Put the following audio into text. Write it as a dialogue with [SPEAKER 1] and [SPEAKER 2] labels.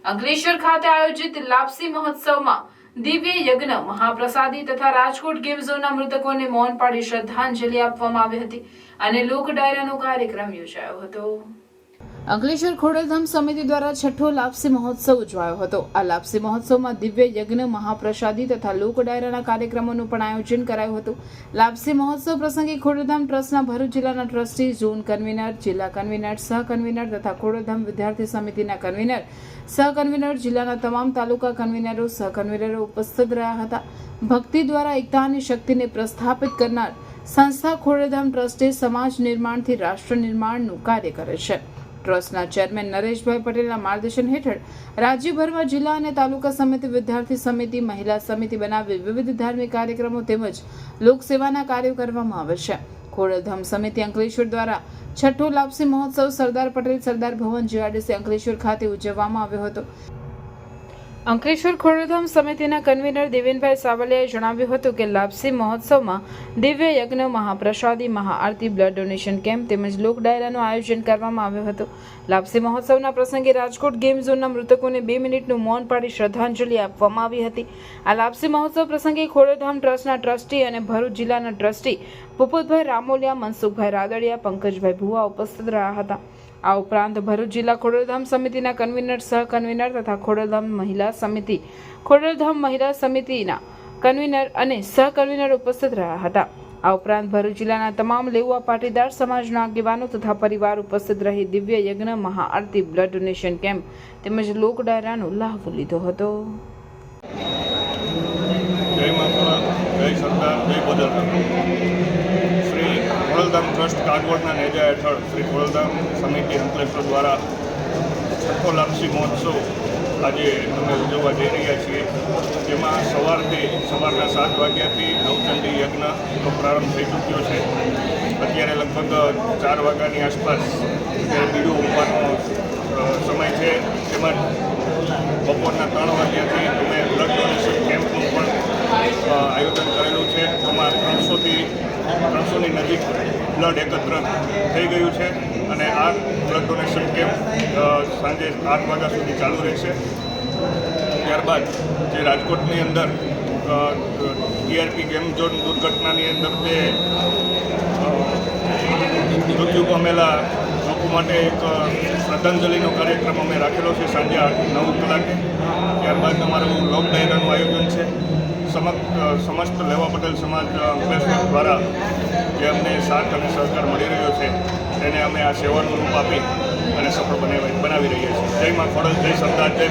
[SPEAKER 1] અંકલેશ્વર ખાતે આયોજિત લાપસી મહોત્સવમાં દિવ્ય યજ્ઞ મહાપ્રસાદી તથા રાજકોટ ગેમ ઝોનના મૃતકોને મૌન પાડી શ્રદ્ધાંજલિ આપવામાં આવી હતી અને લોક ડાયરાનો કાર્યક્રમ યોજાયો હતો। અંકલેશ્વર ખોડલધામ સમિતિ દ્વારા છઠ્ઠો લાપસી મહોત્સવ ઉજવાયો હતો। આ લાપસી મહોત્સવમાં દિવ્ય યજ્ઞ મહાપ્રસાદી તથા લોક ડાયરાના કાર્યક્રમોનું પણ આયોજન કરાયું હતું। લાપસી મહોત્સવ પ્રસંગે ખોડલધામ ટ્રસ્ટના ભરૂચ જિલ્લાના ટ્રસ્ટી, ઝોન કન્વીનર, જિલ્લા કન્વીનર, સહ કન્વીનર તથા ખોડલધામ વિદ્યાર્થી સમિતિના કન્વીનર, સહ કન્વીનર, જિલ્લાના તમામ તાલુકા કન્વીનરો, સહ કન્વીનરો ઉપસ્થિત રહ્યા હતા। ભક્તિ દ્વારા એકતાની શક્તિને પ્રસ્થાપિત કરનાર સંસ્થા ખોડલધામ ટ્રસ્ટે સમાજ નિર્માણથી રાષ્ટ્ર નિર્માણનું કાર્ય કરે છે। ટ્રસ્ટના ચેરમેન નરેશભાઈ પટેલના માર્ગદર્શન હેઠળ રાજ્યભરમાં જિલ્લા અને તાલુકા સમિતિ, વિદ્યાર્થી સમિતિ, મહિલા સમિતિ બનાવી વિવિધ ધાર્મિક કાર્યક્રમો તેમજ લોકસેવાના કાર્યો કરવામાં આવે છે। ખોડલધામ સમિતિ અંકલેશ્વર દ્વારા છઠ્ઠો લાપસી મહોત્સવ સરદાર પટેલ સરદાર ભવન જીઆરડીસી અંકલેશ્વર ખાતે ઉજવવામાં આવ્યો હતો। અંકલેશ્વર ખોડલધામ સમિતિના કન્વીનર દેવેનભાઈ સાવલિયાએ જણાવ્યું હતું કે લાપસી મહોત્સવમાં દિવ્ય યજ્ઞ, મહાપ્રસાદી, મહાઆરતી, બ્લડ ડોનેશન કેમ્પ તેમજ લોક ડાયરાનું આયોજન કરવામાં આવ્યું હતું। લાપસી મહોત્સવના પ્રસંગે રાજકોટ ગેમ ઝોનના મૃતકોને 2 મિનિટનું મૌન પાડી શ્રદ્ધાંજલિ આપવામાં આવી હતી। આ લાપસી મહોત્સવ પ્રસંગે ખોડલધામ ટ્રસ્ટના ટ્રસ્ટી અને ભરૂચ જિલ્લાના ટ્રસ્ટી પુપુતભાઈ રામોલિયા, મનસુખભાઈ રાદડિયા, પંકજભાઈ ભુવા ઉપસ્થિત રહ્યા હતા। આ ઉપરાંત ભરૂચ જિલ્લા ખોડલધામ સમિતિના કન્વીનર, સહ કન્વીનર તથા ખોડલધામ મહિલા સમિતિ, ખોડલધામ મહિલા સમિતિના કન્વીનર અને સહ કન્વીનર ઉપસ્થિત રહ્યા હતા। આ ઉપરાંત ભરૂચ જિલ્લાના તમામ લેઉવા પાટીદાર સમાજના આગેવાનો તથા પરિવાર ઉપસ્થિત રહી દિવ્ય યજ્ઞ, મહાઆરતી, બ્લડ ડોનેશન કેમ્પ તેમજ લોક ડાયરાનો લાભ લીધો હતો।
[SPEAKER 2] જય માતા, જય સરદાર, જય બદરધામ। શ્રી ખોડલધામ ટ્રસ્ટ કાગવડના નેજા હેઠળ શ્રી ખોડલધામ સમિતિ અંકલેશ્વર દ્વારા છઠ્ઠો લાપસી મહોત્સવ આજે અમે ઉજવવા જઈ રહ્યા છીએ। જેમાં સવારના 7 વાગ્યાથી નવચંડી યજ્ઞનો પ્રારંભ થઈ ચૂક્યો છે। અત્યારે લગભગ 4 વાગ્યાની આસપાસ બીડું ઉમવાનો સમય છે। તેમજ બપોરના 3 વાગ્યાથી અમે બ્લડ ડોનેશન કેમ્પનું પણ આયોજન કરેલું છે। એમાં 300ની નજીક બ્લડ એકત્ર થઈ ગયું છે અને આ બ્લડ ડોનેશન કેમ્પ સાંજે 8 વાગ્યા સુધી ચાલુ રહેશે। ત્યારબાદ જે રાજકોટની અંદર ટીઆરપી ગેમ ઝોન દુર્ઘટનાની અંદર જે મૃત્યુ પામેલા લોકો માટે એક શ્રદ્ધાંજલિનો કાર્યક્રમ અમે રાખેલો છે સાંજે 9 કલાકે। ત્યારબાદ અમારું લોક ડાયરાનું આયોજન છે। સમસ્ત લેવા પટેલ સમાજ અંકલેશ્વર દ્વારા જે અમને સાથ અને સહકાર મળી રહ્યો છે તેને અમે આ સેવાનું રૂપ આપી અને સફળ બનાવી રહ્યા છીએ। જય મા ખોડલ, જય સરદાર, જય